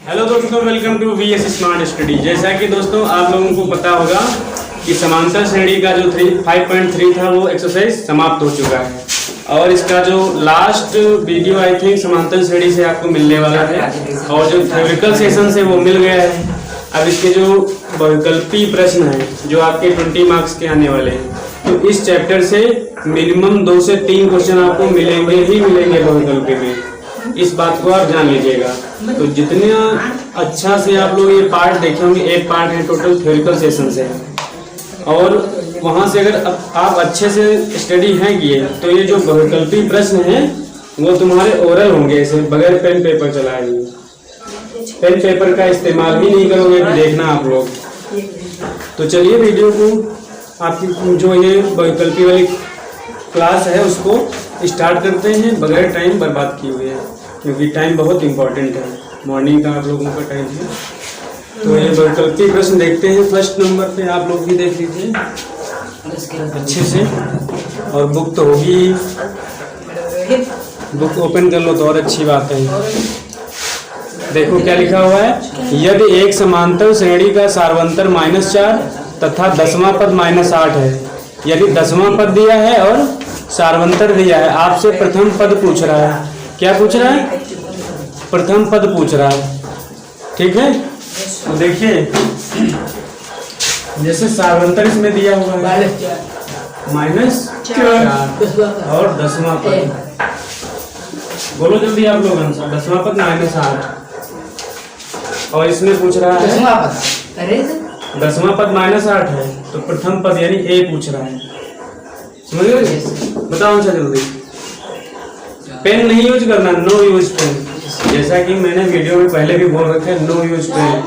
Hello दोस्तों, welcome to VS smart study. जैसा कि दोस्तों आप लोगों को पता होगा कि समांतर श्रेणी का जो 5.3 था वो एक्सरसाइज समाप्त हो चुका है और इसका जो लास्ट वीडियो आई थिंक समांतर श्रेणी से आपको मिलने वाला है और जो थ्योरिकल सेशन से वो मिल गया है। अब इसके जो वैकल्पिक प्रश्न है जो आपके 20 मार्क्स के आने वाले हैं, तो इस चैप्टर से मिनिमम 2 से 3 क्वेश्चन आपको मिलेंगे ही मिलेंगे वैकल्पिक में। इस बात को आप जान लीजिएगा। तो जितने अच्छा से आप लोग ये पार्ट देखे होंगे, 8 पार्ट है टोटल थ्योरिकल सेशन से, और वहां से अगर आप अच्छे से स्टडी है किए तो ये जो वैकल्पिक प्रश्न है वो तुम्हारे ओरल होंगे, ऐसे बगैर पेन पेपर चलाए। पेन पेपर का इस्तेमाल ही नहीं करोगे, देखना आप लोग। तो चलिए वीडियो को आपकी जो ये वैकल्पिक वाली क्लास है उसको स्टार्ट करते हैं बगैर टाइम बर्बाद किए हुए, क्योंकि टाइम बहुत इम्पोर्टेंट है। मॉर्निंग का आप लोगों का टाइम है। तो ये वैकल्पिक प्रश्न देखते हैं। फर्स्ट नंबर पे आप लोग भी देख लीजिए अच्छे से, और बुक तो होगी, बुक ओपन कर लो तो और अच्छी बात है। देखो क्या लिखा हुआ है, यदि एक समांतर श्रेणी का सार्वंतर -4 तथा 10वां पद -8 है। यदि 10वां पद दिया है और सार्वंतर दिया है, आपसे प्रथम पद पूछ रहा है। क्या पूछ रहा है? प्रथम पद पूछ रहा है। ठीक है, तो देखिए जैसे सार्वंतर इसमें दिया हुआ है -4 और 10वां पद, बोलो जल्दी आप लोग आंसर। 10वां पद -8 और इसमें पूछ रहा है 10वां पद -8 है, तो प्रथम पद यानी ए पूछ रहा है। समझ गए? बताओ आंसर जल्दी। पेन नहीं यूज करना, नो यूज पेन। जैसा कि मैंने वीडियो में पहले भी बोल रखा है, नो यूज पेन।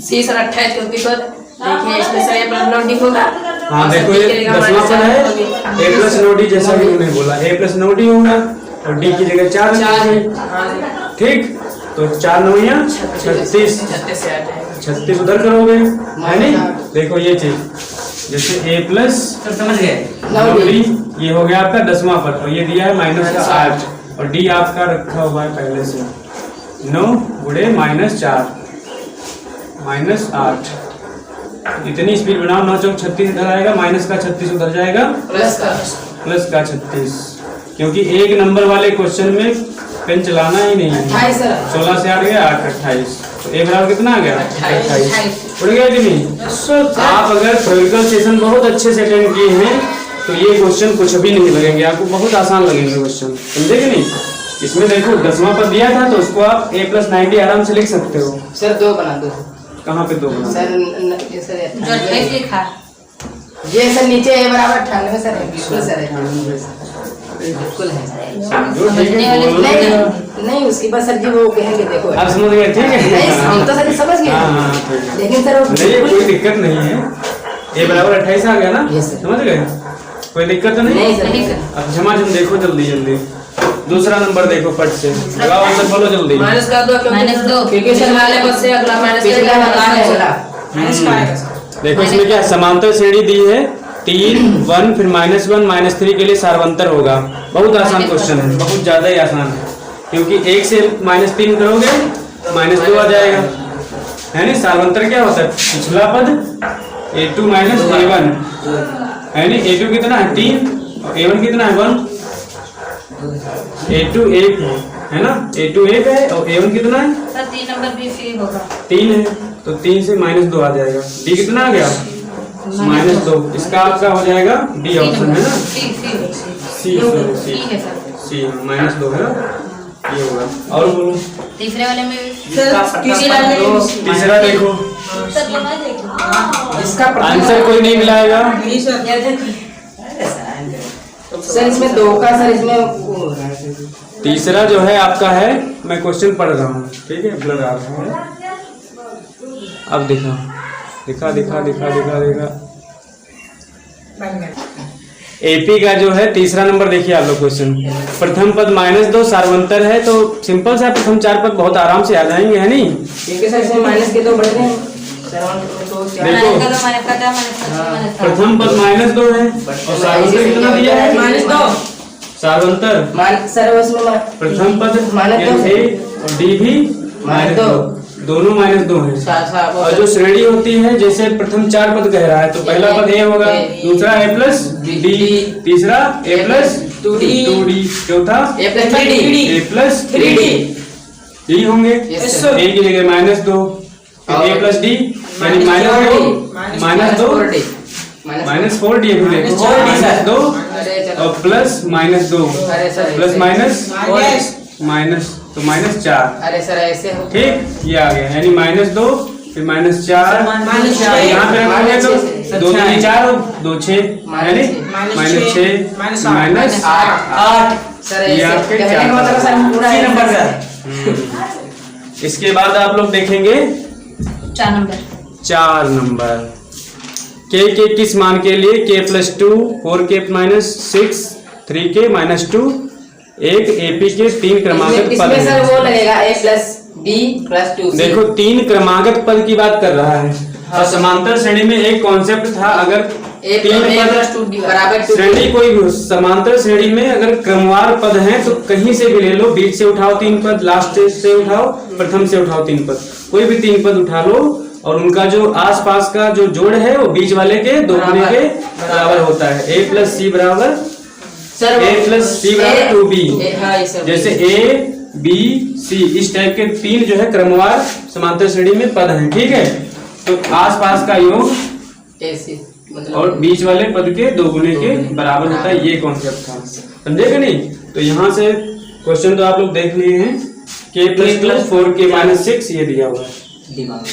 सी सर 28 क्योंकि तो देखिए इसमें सर ये प्लस नोट डी होगा। हाँ देखो ये 10वां पद है, ए प्लस नो डी, जैसा कि उन्होंने बोला ए प्लस नो डी होगा और डी की जगह 4 है। ठीक, तो 4 9 36 उधर करोगे है नहीं। देखो ये चीज जैसे a प्लस समझ गए, ये हो गया आपका 10वां पद और ये दिया है -8 और d आपका रखा हुआ है पहले से 9 गुणे -4 -8। इतनी स्पीड बनाओ, 9 चौक 36 इधर आएगा, माइनस का 36 उधर जाएगा, प्लस का 36, क्योंकि एक नंबर वाले क्वेश्चन में पेन चलाना ही नहीं है। 16 से 8 गया 8 28, तो ए बराबर कितना आ गया 28। उड़ गया कि नहीं? आप अगर थ्योरिकल सेशन बहुत अच्छे से अटेंड किए हैं तो ये क्वेश्चन कुछ भी नहीं लगेंगे, आपको बहुत आसान लगेंगे क्वेश्चन, समझे कि नहीं। इसमें देखो 10वां पद दिया था तो उसको आप a + 90 आराम से लिख सकते हो। सर 2 बना दो। कहाँ पे 2 बना? सर जो 28 लिखा ये सर नीचे a बराबर 98 सर है, बिल्कुल सर है, बिल्कुल है। जो ठीक है नहीं उसकी बात सर जी वो कहेंगे, देखो आप समझ गए। ठीक है, नहीं हम तो सर समझ गए, लेकिन सर नहीं कोई दिक्कत नहीं है। a बराबर 28 आ गया ना, समझ गए, कोई दिक्कत तो नहीं सर। अब झमाझम देखो जल्दी जल्दी। दूसरा नंबर देखो फट से लगाओ, आंसर बोलो जल्दी। माइनस का 2 क्योंकि सर वाले पद से अगला माइनस का माइनस का आएगा। देखो इसमें क्या समांतर श्रेणी दी है 3 1 फिर -1 -3 के लिए सार्वंतर होगा। बहुत आसान क्वेश्चन है, बहुत ज्यादा ही आसान है, क्योंकि 1 से -3 करोगे -2 आ जाएगा, है नहीं। सार्वंतर क्या होता है? पिछला पद a2 - a1 है नहीं। a2 कितना है 3 और a1 कितना है 1। a2 1 है ना, a2 1 है और a1 कितना है सर 3 नंबर बी सी होगा 3 है, तो 3 से -2 आ जाएगा। d कितना आ गया -2। इसका आपका हो जाएगा डी ऑप्शन है ना, सी ठीक है सर। सी -2 है ना, ये होगा। और बोलो तीसरे वाले में तीसरा देखो, इसका आंसर कोई नहीं मिलाएगा। सर इसमें 2 का सर इसमें तीसरा जो है आपका है, मैं क्वेश्चन पढ़ रहा हूँ, ठीक है, ब्लर आ रहा है। अब दिखा दिखा दिखा दिखा दिखा दिखा एपी का जो है तीसरा नंबर देखिए आप लोग क्वेश्चन। प्रथम पद -2 सार्वंतर है, तो सिंपल सा प्रथम 4 पद बहुत आराम से आ जाएंगे, है नहीं। क्योंकि सर इसमें माइनस के 2 बढ़ गए हैं। देखो प्रथम पद -2 है और सार्वंतर कितना दिया है -2 सार्वंतर सर उसमें प्रथम पद माइनस दो ए और डी भी माइनस दो। दोनों -2 है। और जो श्रेणी होती है, जैसे प्रथम 4 पद कह रहा है तो पहला पद ए होगा, दूसरा ए प्लस डी, तीसरा ए प्लस 2d, चौथा ए प्लस 3d, ए प्लस 3d, यही होंगे। Yes, sir. ए की जगह -2, फिर ए प्लस डी यानी -2 -4d -2 और प्लस -2 प्लस माइनस तो -4। अरे सर ऐसे हो ठीक, ये आ गया यानी -2 फिर -4 यहाँ पे रखोगे तो 2 दूनी 4 2 6 यानी -6 -8। सर ये ऐसे आपके कहने चार का मतलब सर पूरा सी नंबर नंबर का। इसके बाद आप लोग देखेंगे 4 नंबर के किस मान के लिए k + 2 4k - 6 3k - 2 एक एपी के 3 क्रमागत पद इसमें सर हैं। वो लगेगा a plus d plus 2c। देखो 3 क्रमागत पद की बात कर रहा है और समांतर श्रेणी में एक कॉन्सेप्ट था, अगर a 3 प्लस पद 2d बराबर 2 श्रेणी कोई भी हो, समांतर श्रेणी में अगर क्रमवार पद हैं तो कहीं से भी ले लो, बीच से उठाओ 3 पद, लास्ट से उठाओ, प्रथम से उठाओ 3 पद, कोई भी 3 पद उठा लो और उनका जो आसपास का जो जोड़ है वो बीच वाले के दोगुने के बराबर होता है। a + c बराबर सर a + c बराबर 2b। हाँ ये सर जैसे a b c इस टाइप के 3 जो है क्रमवार समांतर श्रेणी में पद हैं, ठीक है। तो आसपास का योग ऐसे मतलब और बीच वाले पद के दोगुने के बराबर होता है, ये कॉन्सेप्ट था, समझे कि नहीं। तो यहाँ से क्वेश्चन तो आप लोग देख लिए हैं, k + 4k - 6 ये दिया हुआ है। दिमाग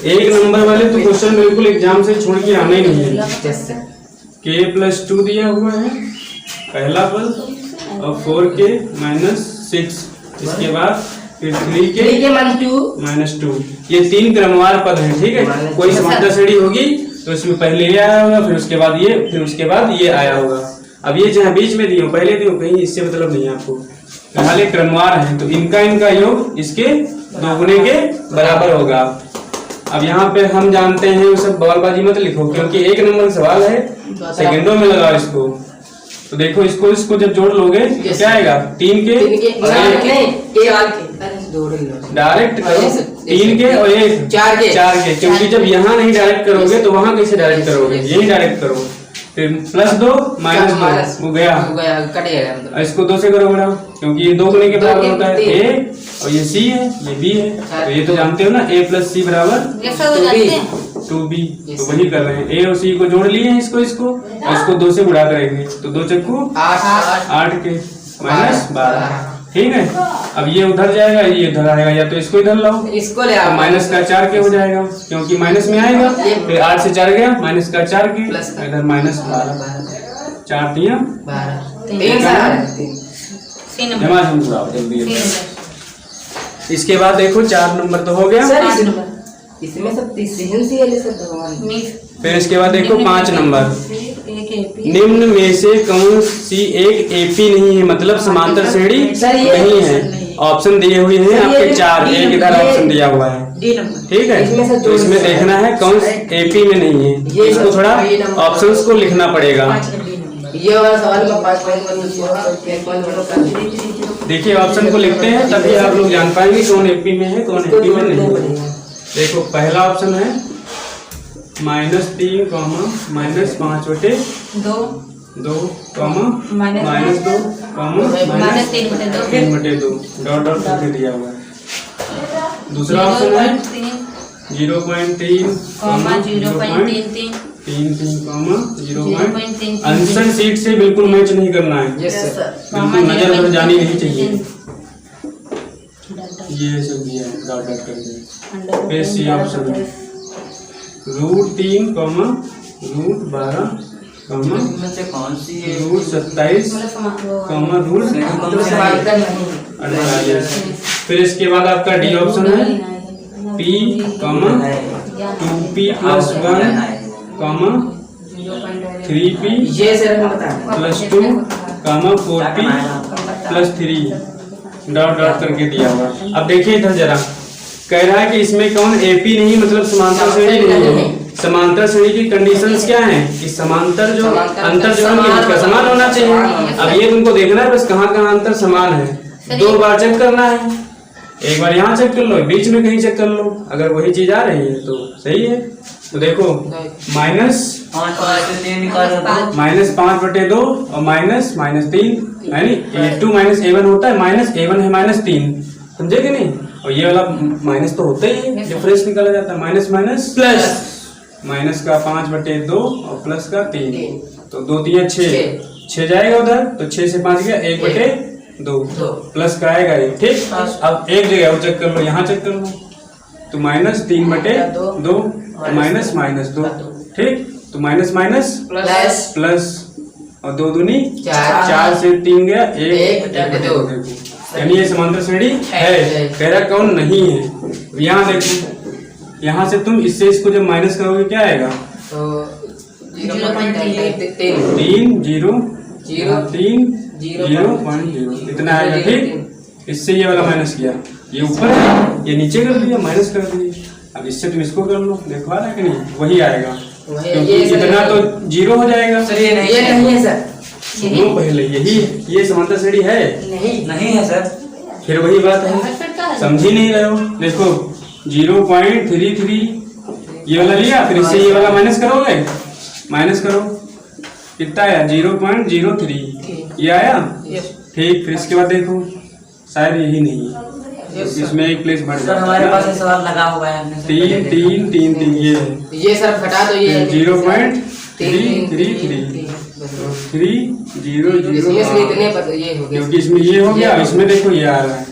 एक नंबर वाले तो क्वेश्चन बिल्कुल एग्जाम से छोड़ के आना ही नहीं है। जैसे k + 2 दिया हुआ है पहला पद और 4k - 6, इसके बाद फिर 3k - 2, ये 3 क्रमवार पद हैं, ठीक है। कोई समांतर श्रेणी होगी तो इसमें पहले ये आया होगा, फिर उसके बाद ये, फिर उसके बाद ये आया होगा। अब ये जहाँ बीच में दियो पहले दियो, कहीं इससे मतलब नहीं है आपको, फिलहाल ये क्रमवार है तो इनका योग इसके दोगुने के बराबर होगा। अब यहाँ पे हम जानते हैं वो सब बवालबाजी मत लिखो, क्योंकि 1 नंबर डायरेक्ट है, सेकंडों में लगाओ इसको। तो देखो इसको जब जोड़ लोगे तो क्या आएगा, 3 के डायरेक्ट करो, 3 के और 1 4 के, क्योंकि जब यहाँ नहीं डायरेक्ट करोगे तो वहाँ कैसे डायरेक्ट करोगे, यही डायरेक्ट करो। फिर +2 -2 वो गया, कट गया मतलब। इसको 2 से करो बड़ा, क्योंकि ये 2 गुने के बराबर होता है। a और ये c है, ये b है, तो ये तो जानते हो ना, a + c बराबर 2b। तो वही कर रहे हैं, a और c को जोड़ लिए हैं, इसको और इसको 2 से गुणा करेंगे तो 2 चक्कू 8 के -12, ठीक है। अब ये उधर जाएगा, ये उधर आएगा, या तो इसको इधर लाओ, इसको ले आओ, -4 के हो जाएगा, क्योंकि माइनस में आएगा। फिर 8 से 4 गया, -4 के, इधर -12, 4 3 जमा जल्दी। इसके बाद देखो 4 नंबर तो हो गया। इसमें सब भगवान। फिर इसके बाद देखो 5 नंबर, निम्न में से कौन सी एक एपी नहीं है, मतलब समांतर श्रेणी नहीं है। ऑप्शन दिए हुए हैं आपके 4, एक इधर ऑप्शन दिया हुआ है, ठीक है। तो इसमें देखना है कौन एपी में नहीं है, इसको थोड़ा ऑप्शंस को लिखना पड़ेगा। ये वाला सवाल में 5 देखिए ऑप्शन को लिखते हैं तभी आप लोग जान पाएंगे कौन एपी में है, कौन एपी में नहीं है। देखो पहला ऑप्शन है -3, -5/2, 2, -2, -3/2 डॉट डॉट करके दिया हुआ है। दूसरा ऑप्शन है 0.3, 0.33, आंसर सीट से बिल्कुल मैच नहीं करना है, बिल्कुल नजर बन जानी नहीं चाहिए। ये सब दिया है डॉट डॉट करके। फिर सी ऑप्शन है √3, √12, √27, √48। फिर इसके बाद आपका डी ऑप्शन है P, 2P + 1, 3P + 2, 4P + 3 dot dot करके दिया हुआ। अब देखिए इधर जरा कह रहा है कि इसमें कौन एपी नहीं, मतलब समांतर श्रेणी नहीं है। समांतर श्रेणी की कंडीशंस क्या है कि समांतर जो अंतर जो है उसका समान होना चाहिए। अब ये तुमको देखना है बस कहाँ कहाँ अंतर समान है, 2 बार चेक करना है। एक बार यहाँ चेक कर लो, बीच में कहीं चेक कर लो, अगर वही चीज आ रही है तो सही है। तो देखो -5/2 और -3 यानी A2 - A1 होता है, -A1 है -3, समझे कि नहीं। और ये वाला माइनस तो होता ही है, डिफरेंस निकाला जाता है, माइनस प्लस, माइनस का 5/2 और प्लस का 3, तो 2 3 6 जाएगा उधर, तो 6 से 5 गया 1/2, प्लस का आएगा 1, ठीक। अब एक जगह वो चेक कर लो, यहाँ चेक कर लो, तो -3/2 -2, ठीक। तो माइनस प्लस और 2 दूनी 4 से 3 गया 1/2, यानी ये समांतर श्रेणी है। कह रहा कौन नहीं है। यहाँ देखो, यहाँ से तुम इससे इसको जब माइनस करोगे क्या आएगा, 3 इतना आएगा, ठीक। इससे ये वाला माइनस किया, ये ऊपर है, ये नीचे कर दिया, माइनस कर दिया। अब इससे तुम इसको कर लो, देखो आ रहा है कि नहीं, वही आएगा, क्योंकि इतना तो 0 हो जाएगा। सर ये नहीं है सर, सुनो पहले, यही ये समांतर श्रेणी है नहीं है सर। फिर वही बात है, समझ ही नहीं रहे हो। देखो 0.33 ये वाला लिया, फिर इससे ये वाला माइनस करो, कितना आया 0.03 ये आया, ठीक। फिर इसके बाद देखो शायद यही नहीं है, इसमें एक प्लेस बढ़ सर हमारे पास ये सवाल लगा हुआ है, 3 ये सर घटा दो, ये 0.333 इतने पता ये हो गया, क्योंकि इसमें ये हो गया, इसमें देखो ये आ रहा है,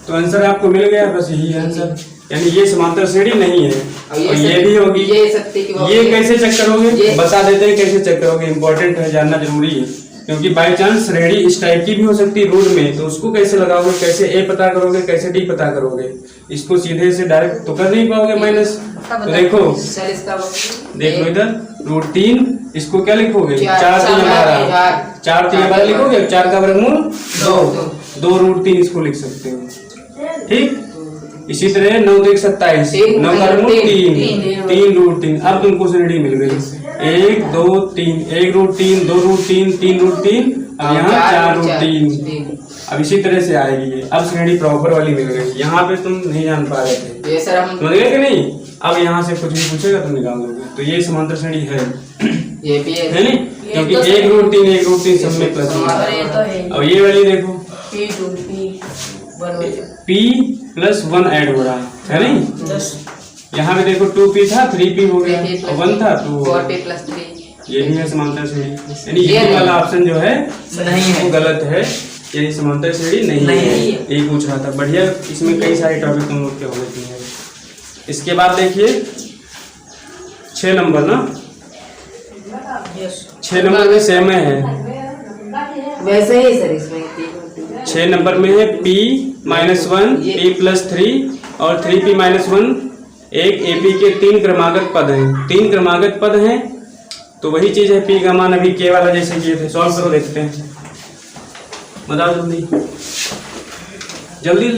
तो आंसर आपको मिल गया, बस यही है आंसर। यानी ये समांतर श्रेणी नहीं है, और ये भी होगी। ये कैसे चेक करोगे, बता देते हैं कैसे चेक करोगे, इंपॉर्टेंट है, जानना जरूरी है, क्योंकि बाई चांस श्रेणी इस टाइप की भी हो सकती है रूट में, तो उसको कैसे लगाओगे, कैसे ए पता करोगे, कैसे डी पता करोगे, इसको सीधे से डायरेक्ट तो कर नहीं पाओगे माइनस। तो देखो देख लो इधर √3, इसको क्या लिखोगे, 4 3 हमारा लिखोगे, 4 का वर्गमूल 2 √3 इसको लिख सकते हो, ठीक। इसी तरह 9 2 27, 9 का वर्गमूल 3 √3। अब तुमको श्रेणी मिल गई 1 2 3, 1 √3 2 √3 3 √3, अब यहाँ 4 √3। अब इसी तरह से आएगी ये, अब श्रेणी प्रॉपर वाली मिल गई। यहाँ पे तुम नहीं जान पा रहे थे, समझ गए कि नहीं। अब यहाँ से कुछ भी पूछेगा तुम निकाल दोगे, तो ये समांतर श्रेणी है, ये भी है नहीं, क्योंकि 1 √3 सब में प्लस है। और ये वाली देखो P + 1 ऐड हो रहा है नहीं, यहाँ पे देखो 2P था 3P हो गया, और 1 था 2, 4P + 3, ये भी है समांतर श्रेणी। यानी ये वाला ऑप्शन जो है नहीं है, वो गलत है, ये समांतर श्रेणी नहीं है। यही पूछ रहा था, बढ़िया। इसमें कई सारे टॉपिक तुम लोग के हो गए हैं। इसके बाद देखिए 6 नंबर ना, 6 नंबर में सेम है, वैसे ही सर इसमें 6 नंबर में है P - 1 P + 3 और 3P - 1। एक AP के 3 क्रमागत पद हैं, 3 क्रमागत पद हैं, तो वही चीज है P का मान अभी K वाला जैसे किए थे। सॉल्व करो, देखते हैं, बताओ जल्दी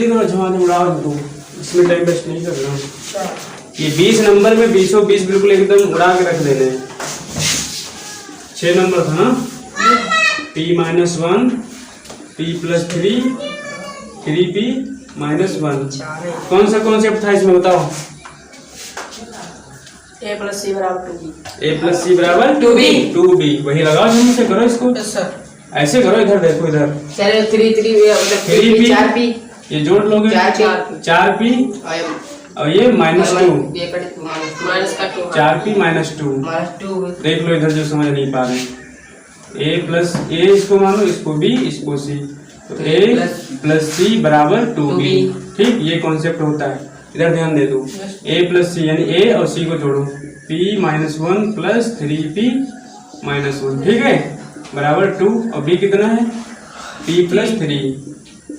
करो, झमाझम उड़ाओ तो, इसमें टाइम वेस्ट नहीं करना। ये 20 नंबर में 20 बिल्कुल एकदम उड़ा के रख देने। 6 नंबर था ना, P - 1 P + 3 3P - 1। कौन सा कॉन्सेप्ट था इसमें बताओ? A + C = 2B। वही लगाओ, जल्दी से करो इसको, ऐसे करो, इधर देखो, इधर 3P ये जोड़ लोगे 4P और ये -2, 4P - 2। देख लो इधर जो समझ नहीं पा रहे, A इसको मानो, इसको B, इसको C, तो A + C = 2B, ठीक। ये कॉन्सेप्ट होता है, इधर ध्यान दे दो। A + C यानी A और C को जोड़ो, P - 1 + 3P - 1, ठीक है, बराबर 2। और B कितना है, P + 3,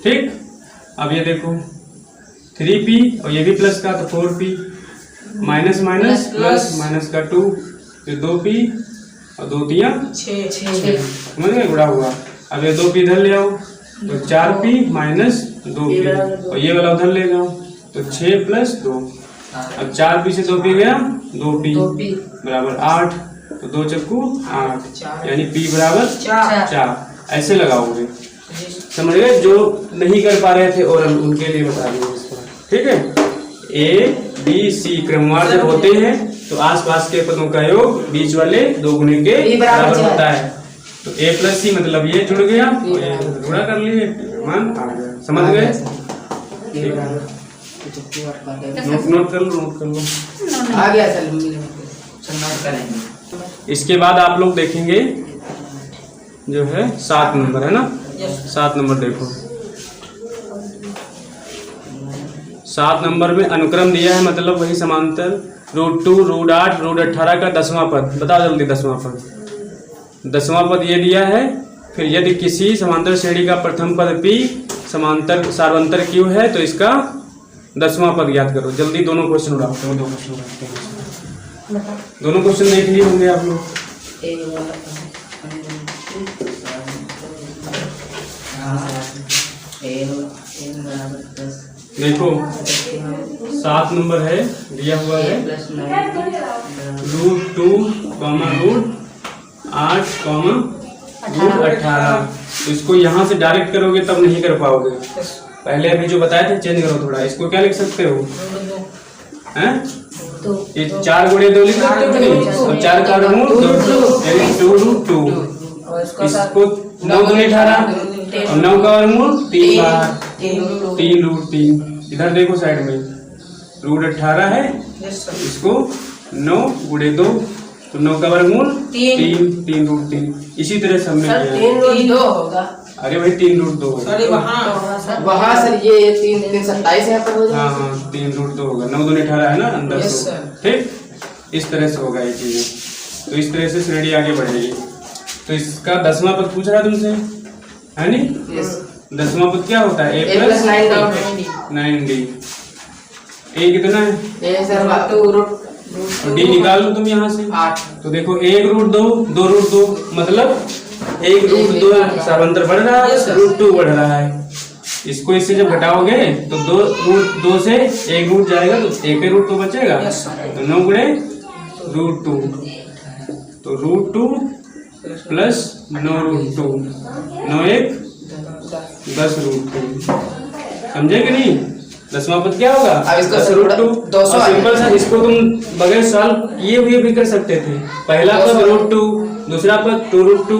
ठीक। अब ये देखो 3P और ये भी प्लस का, तो 4P माइनस माइनस का 2, फिर 2P और 2 3 6, समझ गए, उड़ा हुआ। अब ये 2P इधर ले आओ, तो 4P - 2P, और ये वाला उधर ले जाओ, तो 6 प्लस 2। अब 4 पी से 2 पी गया, 2 पी बराबर 8, तो 2 चक्कू 8, यानी पी बराबर 4। ऐसे लगाओगे, समझ गए? जो नहीं कर पा रहे थे और हम उनके लिए बता देंगे इस बार, ठीक है? ए बी सी क्रमवार जब होते हैं तो आसपास के पदों का योग बीच वाले 2 गुणे के बराबर होता है। तो ए प्लस सी मतलब ये जुड़ गया और ये गुणा कर लिए, मान आ गया। समझ गए? नोट कर लो। आ गया सर, नोट करेंगे। इसके बाद आप लोग देखेंगे जो है 7 नंबर है ना, 7 नंबर देखो। 7 नंबर में अनुक्रम दिया है, मतलब वही समांतर √2, √8, √18 का 10वां पद। बताओ जल्दी 10वां पद। 10वां पद ये दिया है। फिर यदि किसी समांतर श्रेणी का प्रथम पद P समांतर सार्वंतर Q है तो इसका 10वां पद याद करो। जल्दी दोनों क्वेश्चन उड़ाते हो, 2 क्वेश्चन उड़ाते हैं। दोनों क्वेश्चन देख लिए होंगे आप लोग। देखो 7 नंबर है, दिया हुआ है √2, √8, √18। तो इसको यहाँ से डायरेक्ट करोगे तब नहीं कर पाओगे। पहले अभी जो बताए थे चेंज करो थोड़ा। इसको क्या लिख सकते हो? हैं? ये 4 गुणे 2 लिख सकते हो नहीं? और 4 का वर्गमूल 2 √2। इसको 9 दूनी 18 और 9 का वर्गमूल 3 बार 3 √3। इधर देखो साइड में √18 है, इसको 9 गुणे 2 तो 9 का वर्गमूल 3 √3। इसी तरह से हमने किया। 3 √2 होगा। अरे भाई 3 √2 होगा। वहाँ सर ये 3 27 यहाँ पर हो जाएगा। हाँ 3 √2 होगा। 9 दूनी 18 है ना अंदर से, ठीक? इस तरह से होगा ये चीजें। तो इस तरह से श्रेणी आगे बढ़ेगी। तो इसका 10वां पद पूछ रहा है तुमसे, है नी? 10वां पद क्या होता है? A plus 9D। ए कितना है? ये सर 2 और डी निकाल लो तुम यहाँ से। 8। तो देखो 1 √2, 2 √2 मतलब 1 √2 सार्वंतर बढ़ रहा है, √2 बढ़ रहा है। इसको इससे जब घटाओगे तो 2 से 1 रूट जाएगा तो 1 रूट तो बचेगा। तो 9 गुणे √2 तो √2 प्लस 9 √2 9 1 10 √2। समझे कि नहीं? 10वां पद क्या होगा? अब इसको √2 200 सिंपल सा। इसको तुम बगैर सॉल्व किए हुए भी कर सकते थे। पहला पद √2, दूसरा पद 2 √2,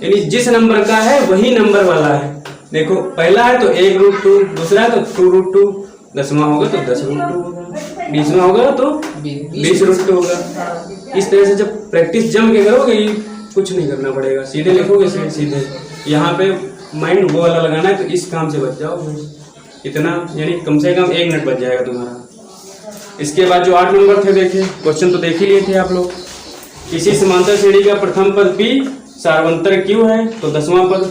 यानी जिस नंबर का है वही नंबर वाला है। देखो पहला है तो 1 √2, दूसरा है तो 2 √2, 10वां होगा तो 10 √2 होगा, 20वां होगा तो 20 √2 होगा। इस तरह से जब प्रैक्टिस जम के करोगे कुछ नहीं करना पड़ेगा, सीधे लिखोगे सीधे। यहाँ पे माइंड वो वाला लगाना है तो इस काम से बच जाओगे। इतना यानी कम से कम 1 मिनट बच जाएगा तुम्हारा। इसके बाद जो 8 नंबर थे देखे, क्वेश्चन तो देख ही लिए थे आप लोग। किसी समांतर श्रेणी का प्रथम पद P सार्वंतर Q है तो 10वां पद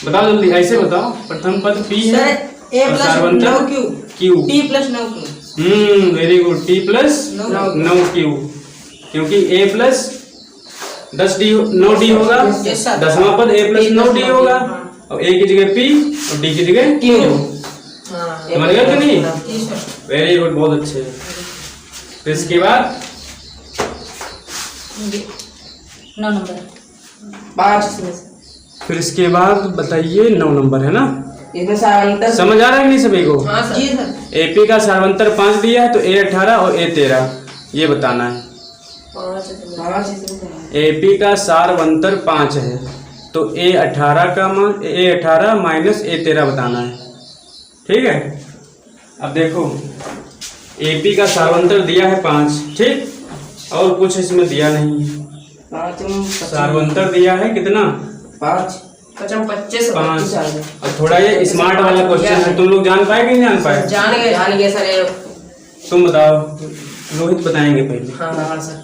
बताओ जल्दी। ऐसे बताओ, प्रथम पद P है और सार्वंतर Q। P plus 9Q। Very good. P plus 9Q, क्योंकि A प्लस 9D होगा। 10वां पद A प्लस 9D होगा और A की जगह P और D की जगह Q। समझ गए कि नहीं? वेरी गुड, बहुत अच्छे। तो इसके बाद 9 नंबर 5। फिर इसके बाद बताइए 9 नंबर है ना? इसमें सार्वंतर समझ आ रहा है कि नहीं सभी को? हाँ सर। जी सर। AP का सार्वंतर 5 दिया है तो A18 और A13 ये बताना है। AP का सार्वंतर 5 है तो A18 माइनस A13 बताना है, ठीक है? अब देखो AP का सार्वंतर दिया है 5, ठीक? और कुछ इसमें दिया नहीं है। सार्वंतर दिया है कितना? 5। 25। अब थोड़ा ये स्मार्ट वाला क्वेश्चन है, तुम लोग जान पाए कि नहीं जान पाए? जान गए सर। तुम बताओ, रोहित बताएंगे पहले। हाँ सर।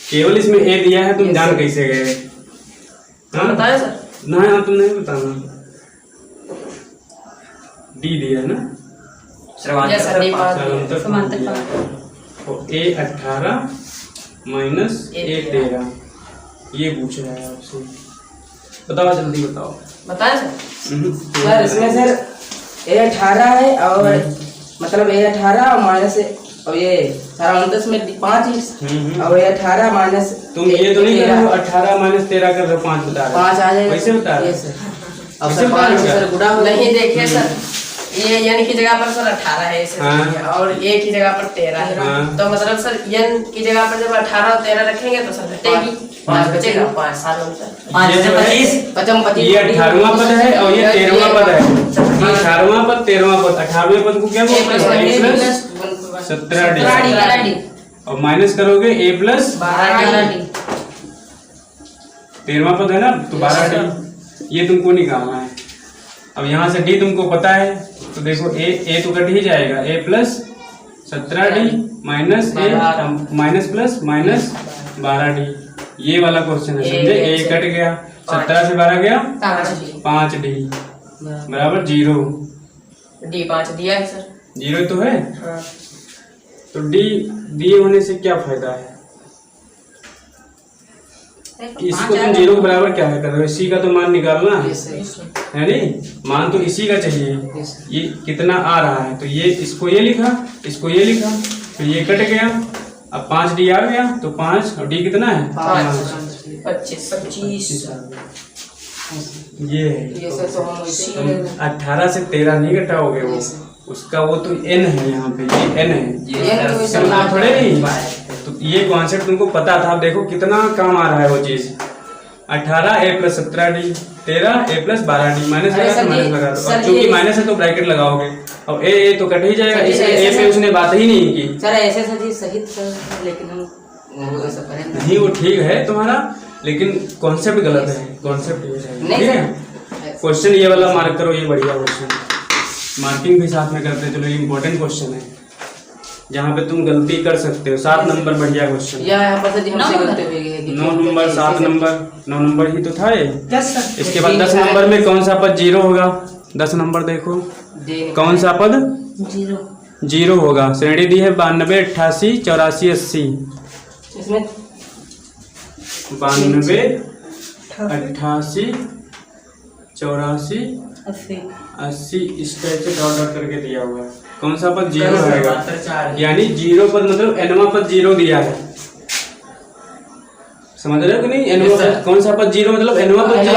केवल इसमें A दिया है, तुम जान कैसे गए? हाँ बताया सर। ना तुम नहीं बताना। D दिया है ना? समांतर A18 माइनस A13 ये पूछ रहा है आपसे। बताओ जल्दी बताओ। बताया सर। सर इसमें सर A18 है और मतलब ये 18 और माइनस और ये 29 में 5 और ये 18 माइनस तुम ये तो नहीं कर रहे हो 18 माइनस 13 कर रहे हो 5 बता रहे हो 5 आ जाएगा वैसे होता है अब सर 5 सर गुणा हो नहीं देखिए सर, ये n की जगह पर सर 18 है इसे हाँ। और a की जगह पर 13 है। हाँ। तो मतलब सर n की जगह पर जब 18 और 13 रखेंगे तो सर घटेगी 5 बचेगा 5 7 ये जो है, 25 ये 18वां पद है और ये 13वां पद है। 18वां पद 13वां पद 18वें पद को क्या बोलते हैं a प्लस 17d और माइनस करोगे a प्लस 12d 13वां पद है ना तो 12d ये तुमको निकालना है। अब यहाँ से d तुमको पता है तो देखो a तो कट ही जाएगा a plus 17d minus a minus plus minus 12d ये वाला क्वेश्चन है समझे। a कट गया 17 से 12 गया 5d बराबर 0 d 5 दिया है सर 0 तो है। हाँ। तो d दिए होने से क्या फायदा है इसको तुम 0 के बराबर क्या है कर रहे हो इसी का तो मान निकालना है नहीं मान तो इसी का चाहिए। ये कितना आ रहा है तो ये इसको ये लिखा इसको ये लिखा फिर ये कट गया अब 5d आ गया तो 5 और d कितना है 25 ये है तुम 18 से 13 नहीं घटाओगे वो उसका वो तो n है यहाँ पे ये n है समझा थोड़े नहीं। तो ये कॉन्सेप्ट तुमको पता था। अब देखो कितना काम आ रहा है वो चीज 18 a plus 17d 13 a plus 12d minus लगा तो माइनस लगा दो और क्योंकि माइनस है तो ब्रैकेट लगाओगे और a तो कट ही जाएगा इसलिए a पे उसने बात ही नहीं की सर ऐसे सर जी सही सर लेकिन हम ऐसा करें नहीं वो ठीक है तुम्हारा लेकिन कॉन्सेप्ट गलत है कॉन्सेप्ट ये है ठीक है। क्वेश्चन ये वाला मार्क करो ये बढ़िया क्वेश्चन मार्किंग भी साथ में करते हैं चलो ये इंपॉर्टेंट क्वेश्चन है जहाँ पे तुम गलती कर सकते हो 7 नंबर बढ़िया क्वेश्चन यहाँ पर सर जी हमसे गलती हुई है 9 नंबर 7 नंबर 9 नंबर ही तो था ये। इसके बाद 10 नंबर में कौन सा पद 0 होगा 10 नंबर देखो कौन सा पद 0 होगा। श्रेणी दी है 92 88 84 80 इसमें 92 88 84 80 इस टाइप से डॉट डॉट करके दिया हुआ है कौन सा पद 0 आएगा यानी 0 पद मतलब nवां पद 0 दिया है समझ रहे हो कि नहीं nवां पद कौन सा पद 0 मतलब nवां पद 0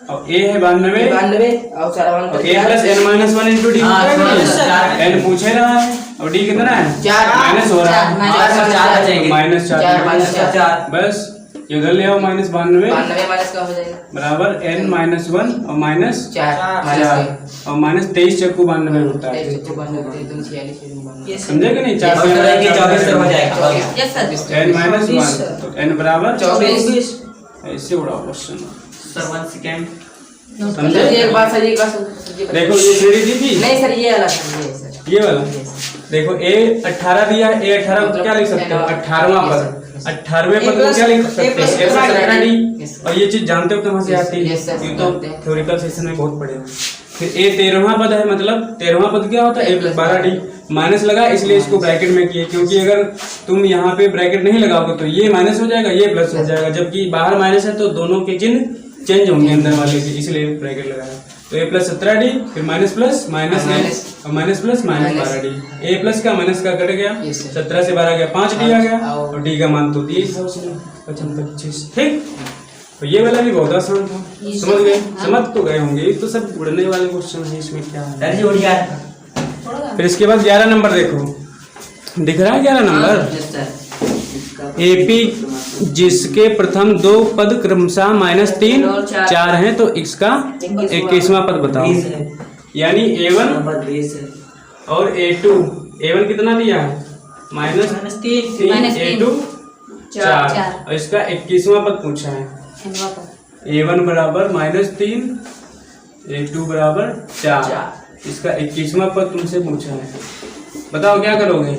और a है 92 और a plus n minus 1 into D n पूछे रहा है और d कितना है माइनस हो रहा है माइनस 4 बस ये उधर ले आओ माइनस 92 माइनस का हो जाएगा बराबर n माइनस 1 और माइनस 4 और माइनस 23 चक्कू 92 होता है समझे कि नहीं 4 से n माइनस 1 तो n बराबर 24 ऐसे उड़ा क्वेश्चन सर 1 सेकंड समझे एक बात सर जी का देखो ये श्रेणी दी थी नहीं सर ये वाला सर ये वाला देखो a 18 दिया है a 18 को क्या लिख सकते हो 18वां पद 18वें पद को क्या लिख सकते हैं a प्लस 17d और ये चीज जानते हो कहाँ से आती है ये तो थ्योरिकल सेशन में बहुत पढ़े फिर a 13वां पद है मतलब 13वां पद क्या होता है a प्लस 12d माइनस लगा इसलिए इसको ब्रैकेट में किए क्योंकि अगर तुम यहाँ पे ब्रैकेट नहीं लगाओगे तो ये माइनस हो जाएगा ये प्लस हो जाएगा जबकि बाहर माइनस है तो दोनों के चिन्ह चेंज होंगे अंदर वाले के इसलिए ब्रैकेट लगाया तो a प्लस 17d फिर माइनस प्लस माइनस और minus plus minus 12d a plus का माइनस का कट गया 17 से 12 गया 5d आ गया और d का मान तो 30 है उसमें 25 ठीक। तो ये वाला भी बहुत आसान था समझ गए समझ तो गए होंगे ये तो सब उड़ने वाले क्वेश्चन है इसमें क्या है। फिर इसके बाद 11 नंबर देखो दिख रहा है 11 नंबर एपी जिसके प्रथम 2 पद क्रमशः -3 4 हैं तो इसका 21वां पद बताओ यानी a1 और a2 a1 कितना दिया है -3 a2 4 और इसका 21वां पद पूछा है a1 बराबर -3 a2 बराबर 4 इसका 21वां पद तुमसे पूछा है बताओ क्या करोगे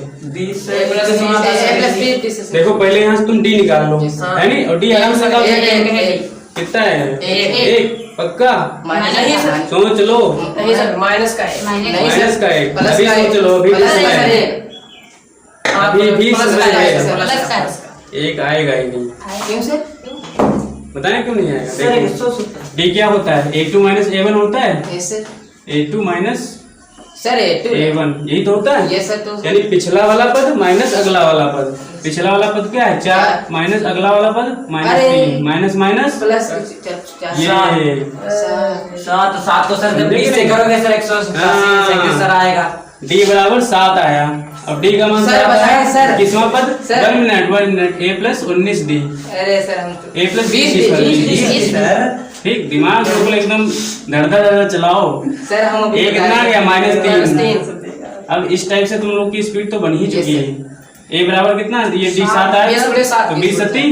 देखो पहले यहाँ से तुम डी निकाल लो है नहीं और डी आराम से निकाल कितना है 1 पक्का सोच लो माइनस का है अभी सोच लो अभी भी समय है एक आएगा ही नहीं क्यों सर बताएं क्यों नहीं आएगा डी क्या होता है a2 माइनस a1 होता है a2 minus sir A2 A1 यही तो होता है। ये सर तो यानी पिछला वाला पद माइनस अगला वाला पद। पिछला वाला पद क्या है 4 माइनस अगला वाला पद -3 माइनस माइनस प्लस ये 7 तो सर जब 20 से करोगे सर 187 सर आएगा। D बराबर 7 आया। अब D का मान सर बताएं सर। किसवा पद? Sir. 1 minute A plus 19D। अरे सर हम A प्लस 20 सर ठीक, दिमाग बिल्कुल एकदम धड़धा चलाओ। सर हम अभी A कितना आ गया? -3। -3। अब इस टाइप से तुम लोग की स्पीड तो बन ही चुकी है। A बराबर कितना? ये D 7 ये आया सब 7 तो 20 सत्ती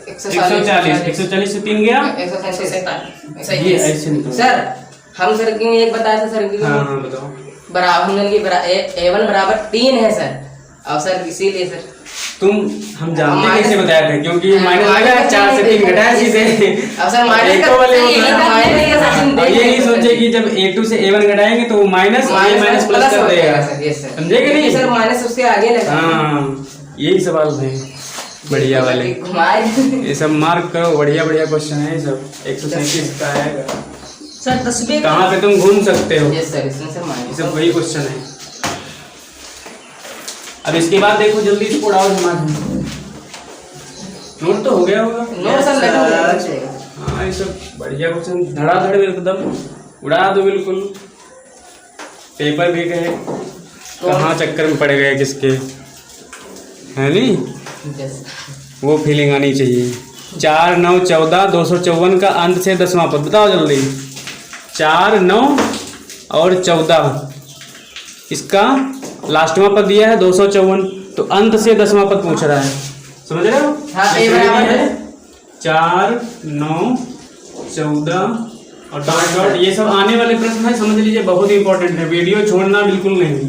140 140 से 3 गया। 147 ये ऐसे निकल। सर हम सर की एक बताया था सर की हाँ हाँ बताओ। बराबर हमने की A1 बराबर 3 है सर। और सर इसीलिए सर तुम हम जानते माइनस- कैसे बताया था क्योंकि हाँ, माइनस माइनस लगा 4 से 3 घटाया सीधे। अब सर माइनस एक का वाले सर यही होता है। बात माइनस का सचिन और ये नहीं सोचे कि जब A2 से A1 घटाएंगे तो वो माइनस माइनस प्लस कर देगा। सर ये सर समझे कि नहीं? सर माइनस उसके आगे लगा। हाँ यही सवाल है बढ़िया वाले। घुमाए ये सब मार्क करो, बढ़िया बढ़िया क्वेश्चन है ये सब। 137 का आएगा। सर 10 में कहाँ पे तुम घूम सकते हो, यस सर इसमें सर ये माइनस सब वही क्वेश्चन है। अब इसके बाद देखो जल्दी इसको उड़ाओ दिमाग। नोट तो हो गया होगा। नो सर लगा हाँ ये सब बढ़िया क्वेश्चन धड़ाधड़ एकदम उड़ा दो बिल्कुल। पेपर भी गए कहाँ चक्कर में पड़ गए किसके, है नहीं? यस वो फीलिंग आनी चाहिए। 4 9 14 254 का अंत से 10वां पद बताओ जल्दी। 4 9 और 14 इसका लास्टवां पद दिया है 254, तो अंत से 10वां पद पूछ रहा है। समझ रहे हो? हाँ, ये ये बराबर है है। 4 9 14 और डॉट डॉट ये सब आने वाले प्रश्न है, समझ लीजिए बहुत इंपॉर्टेंट है। वीडियो छोड़ना बिल्कुल नहीं,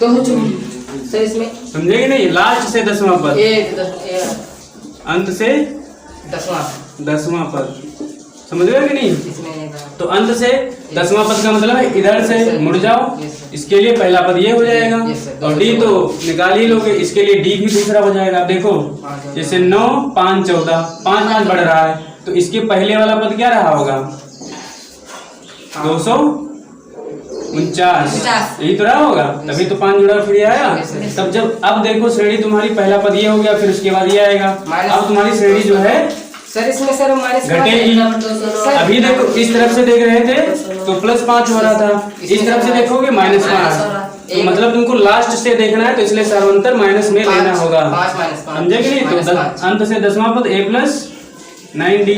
तो सर इसमें समझेंगे नहीं? लास्ट से 10वां पद, अंत से 10वां पद, समझ रहे हो कि नहीं? इसमें तो अंत से 10वां पद का मतलब है इधर से मुड़ जाओ। इसके लिए पहला पद ये हो जाएगा और डी तो निकाल ही लोगे, इसके लिए डी भी दूसरा हो जाएगा। अब देखो जैसे 9 5 14 5 5 बढ़ रहा है, तो इसके पहले वाला पद क्या रहा होगा? 249 यही तो रहा होगा, तभी तो 5 जुड़ा फिर ये आया। तब जब अब देखो श्रेणी तुम्हारी पहला पद ये हो गया, फिर उसके बाद ये आएगा। अब तुम्हारी श्रेणी जो है सर इसमें सर माइनस घटेगी। अभी देखो इस तरफ से देख रहे थे तो +5 हो रहा था, इस तरफ से देखोगे -5, तो मतलब तुमको लास्ट से देखना है, तो इसलिए सर्वंतर माइनस में लेना होगा। समझे कि नहीं? तो अंत से 10वां पद A प्लस 9D।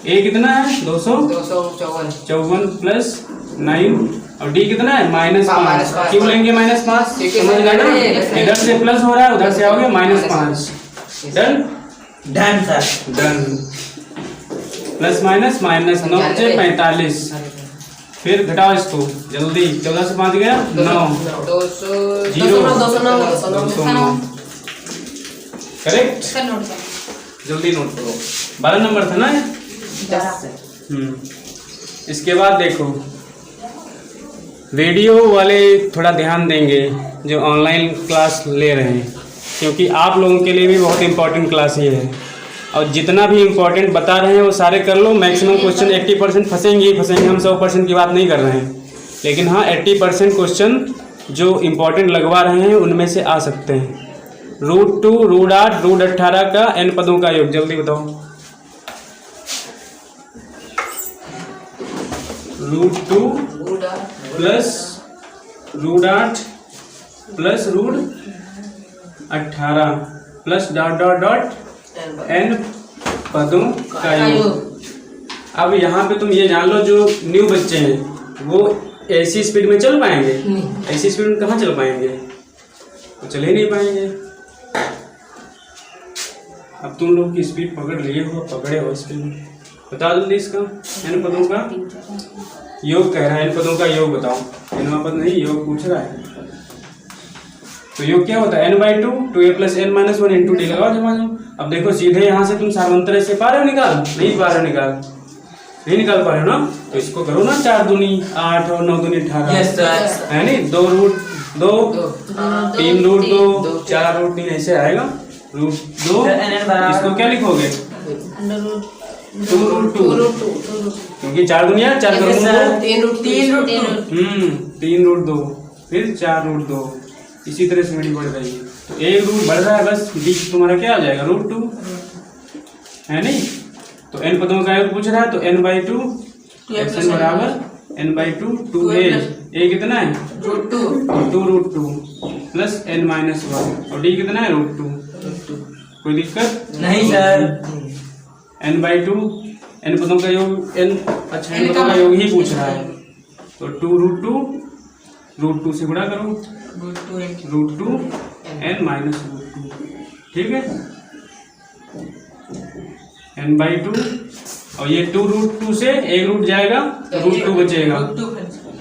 A कितना है? 254 प्लस 9 और D कितना है? -5। क्यों लेंगे -5? समझ गए ना? इधर से प्लस हो रहा है, उधर से आओगे -5। Done done sir done. Plus minus minus 9 से 45, फिर घटाओ इसको जल्दी। 14 से 5 गया 9 209 करेक्ट। जल्दी नोट करो, 12 नंबर था ना ये? इसके बाद देखो वीडियो वाले थोड़ा ध्यान देंगे जो ऑनलाइन क्लास ले रहे हैं, क्योंकि आप लोगों के लिए भी बहुत इंपॉर्टेंट क्लास ये है। और जितना भी इंपॉर्टेंट बता रहे हैं वो सारे कर लो। मैक्सिमम क्वेश्चन 80% फंसेंगे ही फंसेंगे, हम 100% की बात नहीं कर रहे हैं, लेकिन हाँ 80% क्वेश्चन जो इंपॉर्टेंट लगवा रहे हैं उनमें से आ सकते हैं। √2 √8 √18 का n पदों का योग जल्दी बताओ। √2 plus √8 plus √18 plus dot dot dot n पदों का योग। अब यहाँ पे तुम ये जान लो, जो न्यू बच्चे हैं वो ऐसी स्पीड में चल पाएंगे? ऐसी स्पीड में कहाँ चल पाएंगे? वो चल ही नहीं पाएंगे। अब तुम लोग की स्पीड पकड़ लिए हो, पकड़े हो स्पीड। बता दो इसका n पदों का योग कह रहा है, n पदों का योग बताओ। n पद नहीं, योग पूछ रहा है। तो योग क्या होता है? n/2 2a + n - 1 × d लगाओ जमा जाओ। अब देखो सीधे यहाँ से तुम सार्वंतर से पा रहे हो निकाल? नहीं पा रहे, नहीं निकाल पा रहे हो ना? तो इसको करो ना, 4 दूनी 8 और 9 दूनी 18 है नहीं? 2 √2 3 √2 4 √3 ऐसे आएगा। √2 इसको क्या लिखोगे? 2√2 क्योंकि 4 दुनिया 4 करोड़ 3 रूट 2 फिर 4√2। इसी तरह से मेरी बढ़ रही है, तो एक रूट बढ़ रहा है, बस बीच तुम्हारा क्या आ जाएगा √2 है नहीं। तो n पदों का योग पूछ रहा है, तो n/2 xn बराबर n/2 2a कितना है √2 प्लस n-1 और d कितना है √2। कोई दिक्कत नहीं सर। n/2 n पदों का योग n, अच्छा n पदों का योग ही पूछ रहा है, तो 2√2 से गुणा करो √2 n-√2, ठीक है n/2 और ये 2√2 से एक रूट जाएगा तो √2 बचेगा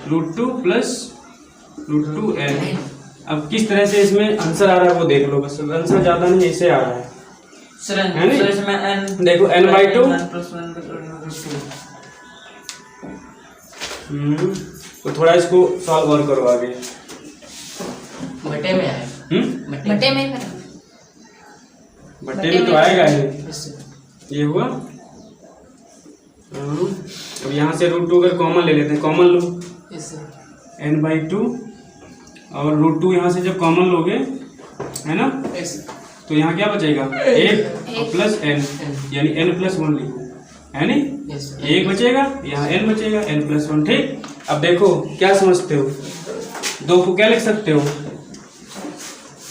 √2 प्लस √2n। अब किस तरह से इसमें आंसर आ रहा है वो देख लो, बस आंसर ज्यादा नहीं ऐसे आ रहा है है नहीं? देखो n/2 तो थोड़ा इसको सॉल्व और करो आगे। बटे में है बटे में बट्टे में तो आएगा ये हुआ। अब यहाँ से √2 अगर कॉमन ले लेते हैं, कॉमन लो n/2 और √2 यहाँ से जब कॉमन लोगे है ना, तो यहाँ क्या बचेगा 1 प्लस n, यानी n+1 लिखो है नहीं। 1 बचेगा, यहाँ n बचेगा n+1, ठीक। अब देखो क्या समझते हो, 2 को क्या लिख सकते हो,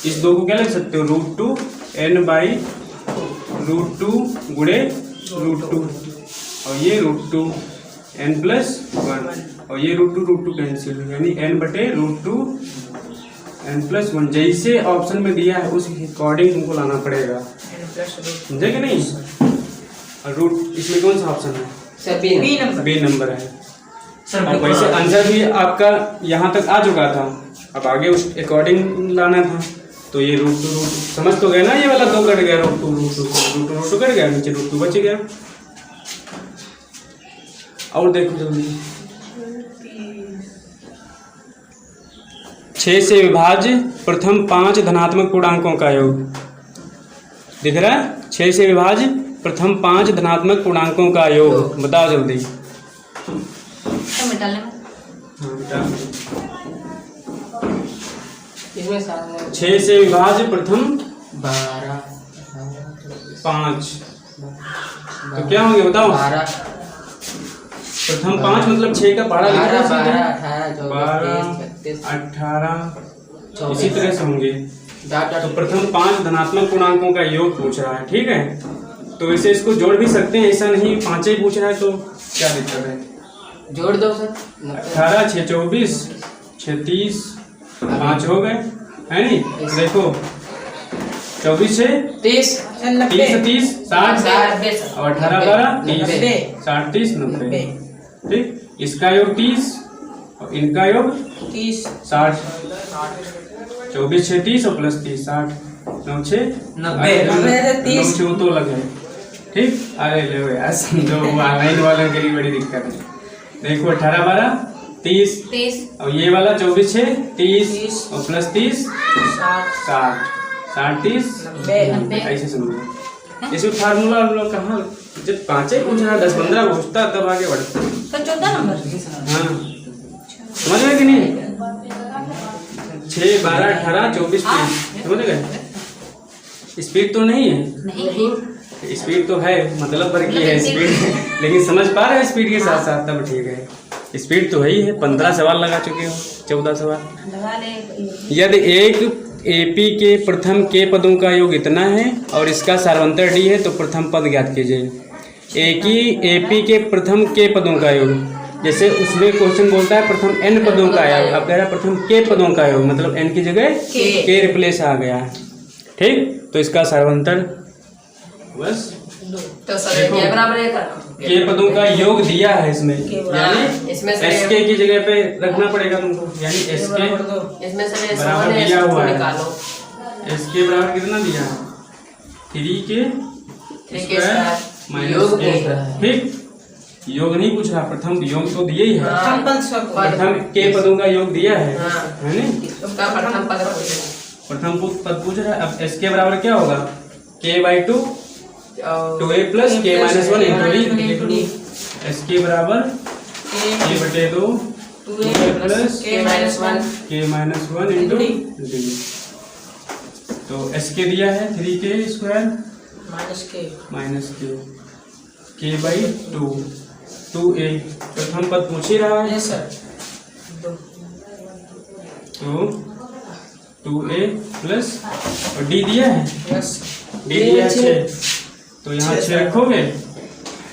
इस 2 को क्या लिख सकते हो √2 n/√2 गुणे √2 और ये √2 n+1 और ये √2 कैंसिल, यानी n/√2 n+1। जैसे ऑप्शन में दिया है उस अकॉर्डिंग तुमको लाना पड़ेगा, समझे कि नहीं। और रूट इसमें कौन सा ऑप्शन है, बी नंबर है। और वैसे आंसर भी आपका यहाँ तक आ चुका था, अब आगे उस अकॉर्डिंग लाना था। तो ये √2 समझ तो गए ना, ये वाला 2 कट गया √2 कट गया, नीचे √2 बच गया। और देखो जल्दी, 6 से विभाज्य प्रथम 5 धनात्मक पूर्णांकों का योग दिख रहा है। 6 से विभाज्य प्रथम 5 धनात्मक पूर्णांकों का योग बताओ जल्दी। इसमें 6 से विभाज्य प्रथम 5 तो क्या होंगे बताओ। 12 प्रथम 5 मतलब 6 का पहाड़ा लिखा है, 12 18 इसी तरह से होंगे। तो प्रथम 5 धनात्मक पूर्णांकों का योग पूछ रहा है, ठीक है। तो वैसे इसको जोड़ भी सकते हैं, ऐसा नहीं 5 ही पूछ रहा है तो क्या दिक्कत है, जोड़ दो सर। 18 6 24 6 30 5 हो गए है नहीं। देखो 24 से 30 से 30 60 और 18 12 30 60 30 90, ठीक। इसका योग 30 और इनका योग 30 60, 24 6 30 और प्लस 30 60 9 6 90 तो लगे, ठीक। अरे ले यार समझो, ऑनलाइन वालों के लिए बड़ी दिक्कत है। देखो 18 12 30 और ये वाला 24 6 30 और प्लस 30 60 30 90 ऐसे समझो। इसमें फार्मूला हम लोग कहाँ, जब 5 ही पूछना 10 15 पूछता तब आगे बढ़ता। तो 14 नंबर हाँ समझ गए कि नहीं, 6 12 18 24 30 समझ गए। स्पीड तो नहीं है, स्पीड तो है मतलब पर की है स्पीड, लेकिन समझ पा रहे हो स्पीड के साथ साथ, तब ठीक है। स्पीड तो है ही है। 15 सवाल लगा चुके हो, 14 सवाल। यदि एक एपी के प्रथम के पदों का योग इतना है और इसका सार्वंतर डी है तो प्रथम पद ज्ञात कीजिए। एक ही एपी के प्रथम के पदों का योग, जैसे उसमें क्वेश्चन बोलता है प्रथम n पदों का योग, अब कह रहा है प्रथम के पदों का योग, मतलब n की जगह के रिप्लेस आ गया है, ठीक। तो इसका सार्वंतर बस तो सर ये बराबर है के पदों का योग दिया है इसमें, यानी इसमें एस के की जगह पे रखना पड़ेगा तुमको, यानी एस के इसमें से बराबर दिया हुआ है। निकालो। एस के बराबर कितना दिया, 3 के स्क्वायर माइनस के, ठीक। योग नहीं पूछ रहा, प्रथम योग तो दिए ही है, प्रथम के पदों का योग दिया है नहीं, उसका प्रथम पद प्रथम पद पूछ रहा है। अब एस के बराबर क्या होगा, k/2 2a plus k minus 1 into D. इसके बराबर a बटे 2 2a plus k minus 1 k minus 1 into D. तो इसके दिया है 3k square minus k by 2 2a प्रथम पद पूछ ही रहा है। Yes sir. तो 2a प्लस और d दिया है, यस d दिया है 6, तो यहाँ 6 रखोगे,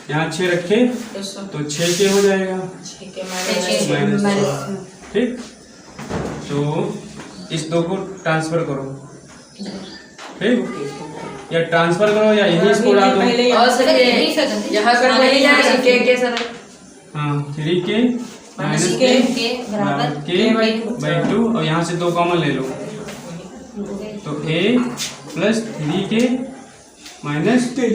यहाँ 6 रखे यस सर। तो 6k हो जाएगा 6k माइनस माइनस, ठीक। तो इस 2 को ट्रांसफर करो, ठीक, या ट्रांसफर करो या यही इसको उड़ा दो। और सर यहाँ कर देंगे के सर। हाँ 3k माइनस k बराबर k बाई 2 और यहाँ से 2 कॉमन ले लो, तो a प्लस 3k माइनस 3,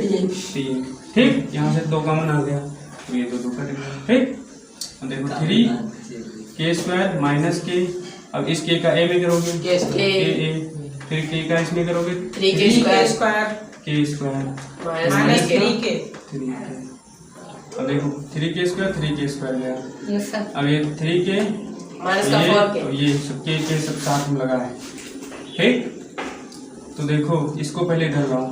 ठीक। यहाँ से 2 कॉमन आ गया, तो ये 2 कट गया, ठीक। और देखो 3k स्क्वायर माइनस k, अब इस k का a में करोगे a, फिर k का इसमें करोगे 3k square k square minus 3k। 3k। अब देखो 3k स्क्वायर गया, यस सर। अब ये 3k माइनस का ये 4k। तो ये सब के सब साथ में लगा है, ठीक। तो देखो इसको पहले इधर लाओ,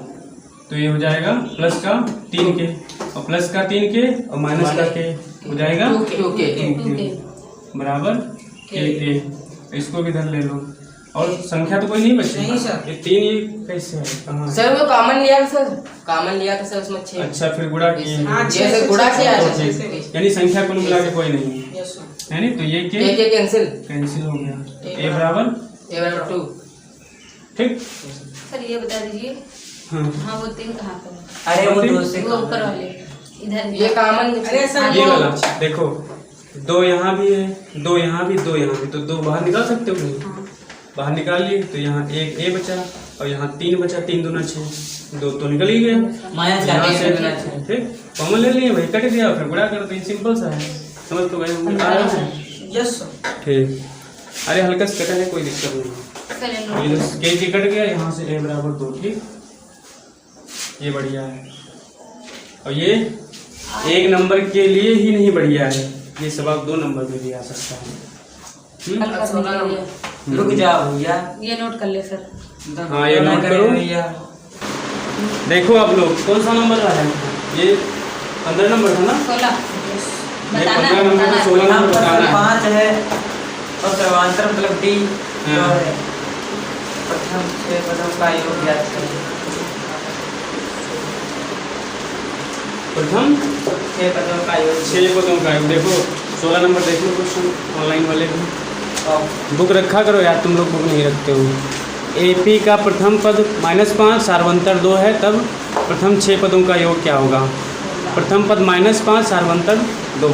तो ये हो जाएगा प्लस का 3k और प्लस का 3k और माइनस का k हो जाएगा 2k बराबर k। इसको भी इधर ले लो, और संख्या तो कोई नहीं बची। नहीं सर। ये 3 ये कैसे है, कहाँ है? सर वो कॉमन लिया था सर, कॉमन लिया था सर उसमें 6। अच्छा फिर गुणा किए हैं। हाँ, जैसे गुणा किया है तो ठीक। यानी संख्या कुल मिला के कोई नहीं है, यस सर। है नहीं, तो ये के कैंसिल, कैंसिल हो गया, a बराबर a बराबर 2। ठीक। सर ये बता दीजिए, हाँ हाँ वो 3 कहाँ पर है? अरे वो कौन सी? 2 से वो ऊपर वाले इधर ये कॉमन। अरे सर ये वो वाला देखो, 2 यहाँ भी है, 2 यहाँ भी, 2 यहाँ भी, तो 2 बाहर निकाल सकते हो नहीं, बाहर निकाल लिए, तो यहाँ एक a बचा और यहाँ 3 बचा, 3 दूना 6, 2 तो निकल ही गया माइनस का यहाँ 3 से, दूना 6। ठीक। कॉमन ले लिए, वही कट गया, फिर गुणा करो, तो सिंपल सा है, समझ तो गए होंगे। Yes sir. ठीक, अरे हल्का से कटा है, कोई दिक्कत नहीं, सर ये जो के कट गया, यहाँ से a बराबर 2, ठीक, ये बढ़िया है। और ये 1 नंबर के लिए ही नहीं बढ़िया है, ये सवाल 2 नंबर में भी आ सकता है। रुक जाओ भैया, ये नोट कर ले सर। हाँ ये नोट करो, देखो आप लोग कौन सा नंबर रहा है, ये 15 नंबर था ना, 16 ये बताना 15 नंबर बताना को 16 नंबर बताना है। 5 है और सर्वांतर मतलब d हाँ। और है। प्रथम 6 पदों का योग ज्ञात करें। प्रथम 6 पदों का योग 6 पदों का योग, देखो 16 नंबर देख लो क्वेश्चन ऑनलाइन वाले को, बुक रखा करो यार, तुम लोग बुक नहीं रखते हो। AP का प्रथम पद -5 सार्वंतर 2 है, तब प्रथम 6 पदों का योग क्या होगा? प्रथम पद -5 सार्वंतर 2,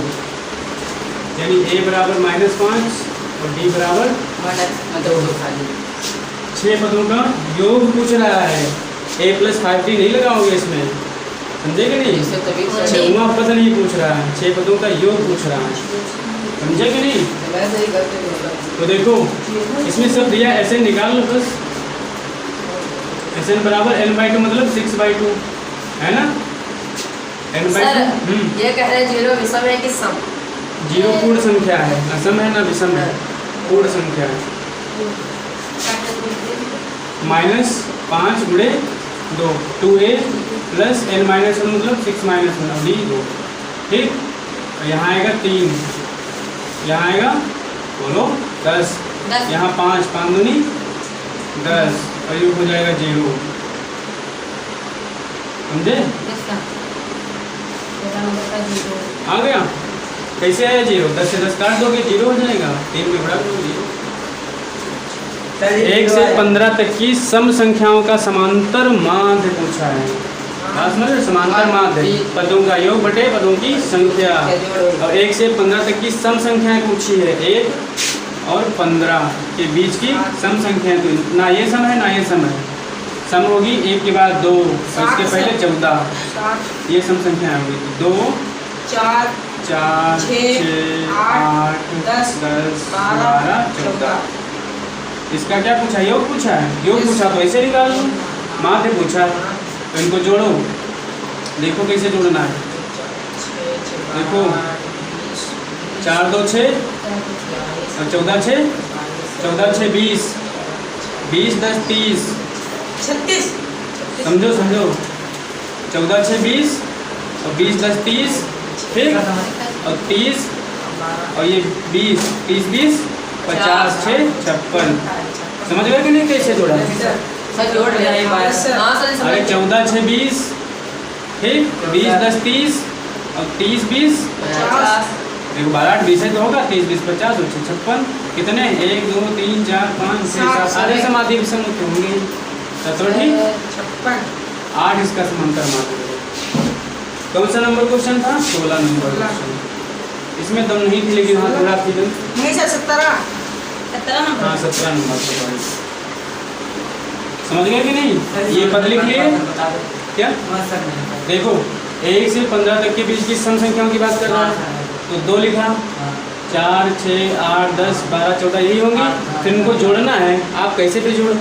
यानी a बराबर -5 और d बराबर मतलब 6 पदों का योग पूछ रहा है। a + 5t नहीं लगाओगे इसमें, समझे कि नहीं? इससे तभी छठवां पद नहीं पूछ रहा है, 6 पदों का योग पूछ रहा है, समझे कि नहीं? मैं सही करते हूँ। तो देखो इसमें सब दिया, ऐसे निकाल लो बस। SN बराबर n/2 मतलब 6/2 है ना, n/2। ये कह रहे 0 विषम है कि सम? 0 पूर्ण संख्या है, ना सम है ना विषम है, पूर्ण संख्या है। -5 गुणे 2 2a प्लस n-1 मतलब 6-1 d 2, ठीक। और यहाँ आएगा 3, यहाँ आएगा बोलो 10, यहाँ 5 5 दूनी 10 और ये हो जाएगा 0, समझे? आ गया? कैसे आया 0? 10 से 10 काट दोगे 0 हो जाएगा, 3 में बड़ा दोगे 0। 1 से 15 तक की सम संख्याओं का समांतर माध्य पूछा है। समांतर माध्य पदों का योग बटे पदों की संख्या, और 1 से 15 तक की सम संख्याएं पूछी है, 1 और 15 के बीच की सम संख्याएं, तो ना ये सम है ना ये सम है, सम होगी 1 के बाद 2 और इसके पहले 14, ये सम संख्या होगी 2 4 6 8 10 12 14। इसका क्या पूछा? योग पूछा है, योग पूछा तो ऐसे निकाल लो, माध्य पूछा है तो इनको जोड़ो, देखो कैसे जोड़ना है। देखो 4 2 6 और 14 6 14 6 20 20 10 30 36 समझो समझो 14 6 20 और 20 10 30 ठीक और 30 और ये 20 30 20 50 6 56 समझ गए कि नहीं कैसे जोड़ा? सर जोड़ लिया एक बार। हाँ सर समझ अरे गए। 14 6 20 ठीक 20 10 30 और 30 20 50 देखो 12 8 20 है तो होगा 30 20 50 और 56 कितने 1 2 3 4 5 6 7 आधे समाधि विषम तो होंगे 17 ठीक 56 8 इसका समांतर मात्र है। कौन सा नंबर क्वेश्चन था? 16 नंबर क्वेश्चन। इसमें दम नहीं थी लेकिन हाँ थोड़ा थी दम। नहीं सर 17 हाँ 17 नंबर के बाद समझ गए कि नहीं? ये पद लिख लिए क्या? देखो 1 से 15 तक के बीच की सम संख्याओं की बात कर रहा है तो 2 लिखा 4 6 8 10 12 14 यही होंगी। फिर इनको जोड़ना है। आप कैसे भी जोड़ो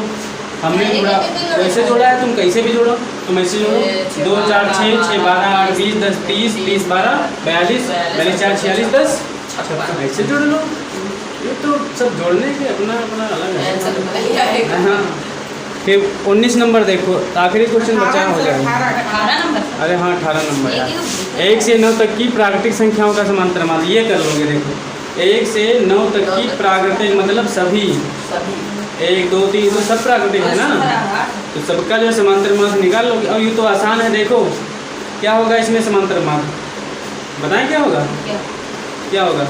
हमने जोड़ा वैसे जोड़ा है तुम कैसे भी जोड़ो तुम ऐसे जोड़ो 2 4 6 6 12 8 20 10 30 30 12 42 42 4 46 10 56 ऐसे जोड़ लो। ये तो सब जोड़ने के अपना अपना अलग आंसर है। नहीं आएगा। हाँ फिर 19 नंबर देखो आखिरी क्वेश्चन बचा हो जाएगा। 18 नंबर। अरे हाँ 18 नंबर यार। एक 1 से 9 तक की प्राकृतिक संख्याओं का समांतर मान ये कर लोगे। देखो 1 से 9 तक की प्राकृतिक मतलब सभी सभी 1 2 3 तो सब प्राकृतिक है ना तो सबका जो है समांतर मार्ग निकाल लोगे। और ये तो आसान है। देखो क्या होगा इसमें समांतर मार्ग बताएं क्या होगा? क्या होगा?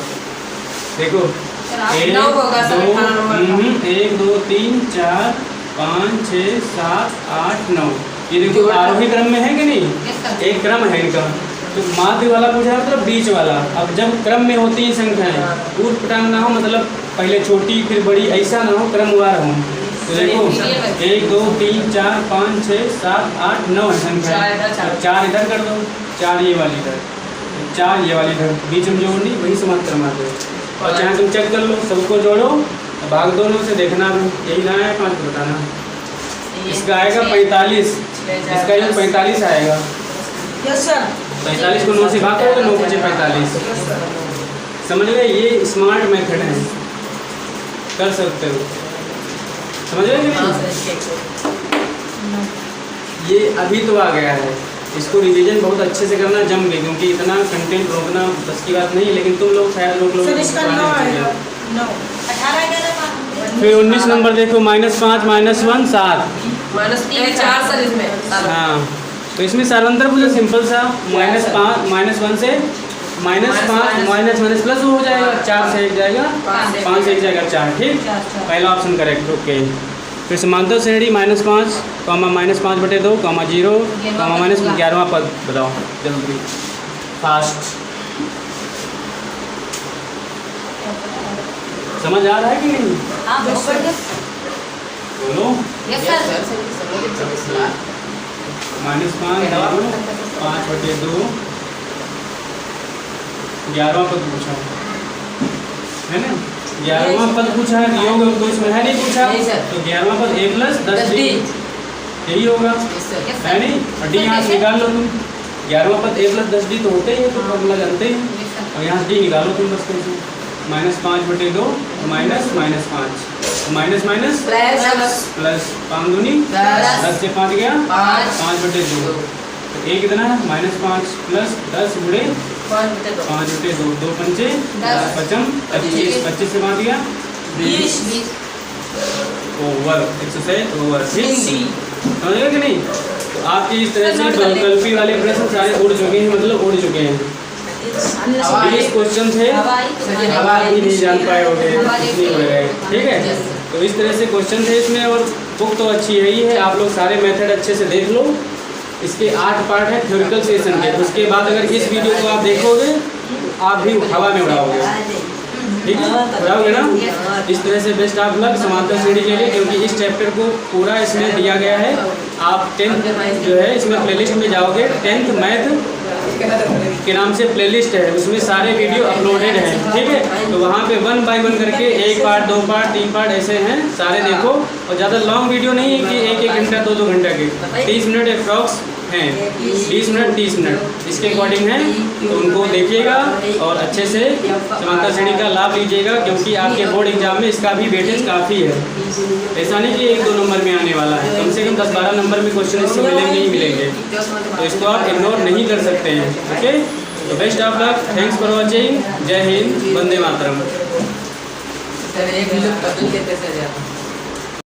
देखो 1 9 होगा सर 2 18 नंबर 1 2 3 4 5 6 7 8 9 ये देखो आरोही क्रम में है कि नहीं? एक क्रम है इनका। तो माध्य वाला पूछा है मतलब बीच वाला। अब जब क्रम में होती है संख्याएं ऊट-पटांग ना हो मतलब पहले छोटी फिर बड़ी ऐसा ना हो क्रमवार हो। तो देखो 1 2 3 4 5 6 7 8 9 है संख्या। 4 इधर कर दो 4 ये वाली इधर 4 ये वाली इधर बीच में जोड़नी वही समांतर मार्ग है। और चाहे तुम चेक कर लो सबको जोड़ो भाग दोनों से देखना यही ना है 5 बताना। इसका आएगा 45 इसका ये 45 आएगा। यस सर 45 को 9 से भाग करोगे 9 बचे 45 समझ गए? ये स्मार्ट मेथड है कर सकते हो समझ गए कि हाँ नहीं? सर ये अभी तो आ गया है। इसको रिवीजन बहुत अच्छे से करना जम के क्योंकि इतना कंटेंट रोकना बस की बात नहीं लेकिन तुम लोग शायद लोग सर इसका 9 आएगा 9 फिर 19 नंबर देखो -5 -1 7 -4 सर इसमें हाँ तो इसमें सारवंतर पूछा सिंपल सा -5 -1 से -5 माइनस प्लस हो जाएगा 4 से 1 जाएगा 5 से 1 जाएगा 4 ठीक पहला ऑप्शन करेक्ट ओके। फिर समांतर श्रेणी -5 -5/2 0 -11वां पद बताओ जल्दी फास्ट। समझ आ रहा है कि नहीं? हाँ बिल्कुल। बोलो यस सर। -5/2 11वां पद पूछा है ना 11वां पद पूछा है योग तो इसमें है नहीं पूछा नहीं सर। तो 11वां पद a + 10d यही होगा है नहीं और d यहाँ से निकाल लो तुम 11वां पद a + 10d तो होते ही है तो फॉर्मूला जानते हैं और यहाँ से d निकालो तुम बस कैसे -5/2 माइनस -5 प्लस 5 दूनी 10 से 5 गया 5/2 तो a कितना है -5 प्लस 10 गुणे 5/2 2 पंचे 5 25 से 5 गया 20 ओवर एक्सरसाइज ओवर ठीक समझ गए कि नहीं? तो आपके इस तरह से बहुकल्पी वाले प्रश्न सारे उड़ चुके हैं मतलब उड़ चुके हैं। 20 क्वेश्चन थे हवा भी नहीं जान पाए होंगे नहीं उड़ गए ठीक है। तो इस तरह से क्वेश्चन थे इसमें और बुक तो अच्छी है ही है। आप लोग सारे मेथड अच्छे से देख लो। इसके 8 पार्ट है थ्योरिकल सेशन के। उसके बाद अगर इस वीडियो को आप देखोगे तो आप भी हवा में उड़ाओगे ठीक है उड़ाओगे ना। इस तरह से बेस्ट ऑफ लक समांतर श्रेणी के लिए क्योंकि इस चैप्टर को पूरा इसमें दिया गया है। आप 10th जो है इसमें प्लेलिस्ट में जाओगे 10th मैथ के नाम से प्लेलिस्ट है, उसमें सारे वीडियो अपलोडेड हैं, ठीक है। तो वहाँ पे 1 बाय 1 करके 1 पार्ट 2 पार्ट 3 पार्ट ऐसे हैं, सारे देखो। और ज़्यादा लॉन्ग वीडियो नहीं है कि 1-1 घंटा 2-2 घंटा के, 30 मिनट अप्रॉक्स हैं, 20 मिनट 30 मिनट इसके अकॉर्डिंग हैं। तो उनको देखिएगा और अच्छे से समांतर श्रेणी का लाभ लीजिएगा, क्योंकि आपके बोर्ड एग्जाम में इसका भी वेटेज काफ़ी है। ऐसा नहीं कि 1-2 नंबर में आने वाला है, कम से कम 10-12 नंबर में क्वेश्चन इससे मिलेंगे ही मिलेंगे। तो इसको आप इग्नोर नहीं कर सकते हैं, ओके। तो best of luck, thanks for watching, जय हिंद, वंदे मातरम। सर एक भी लोग कबूल कहते सर।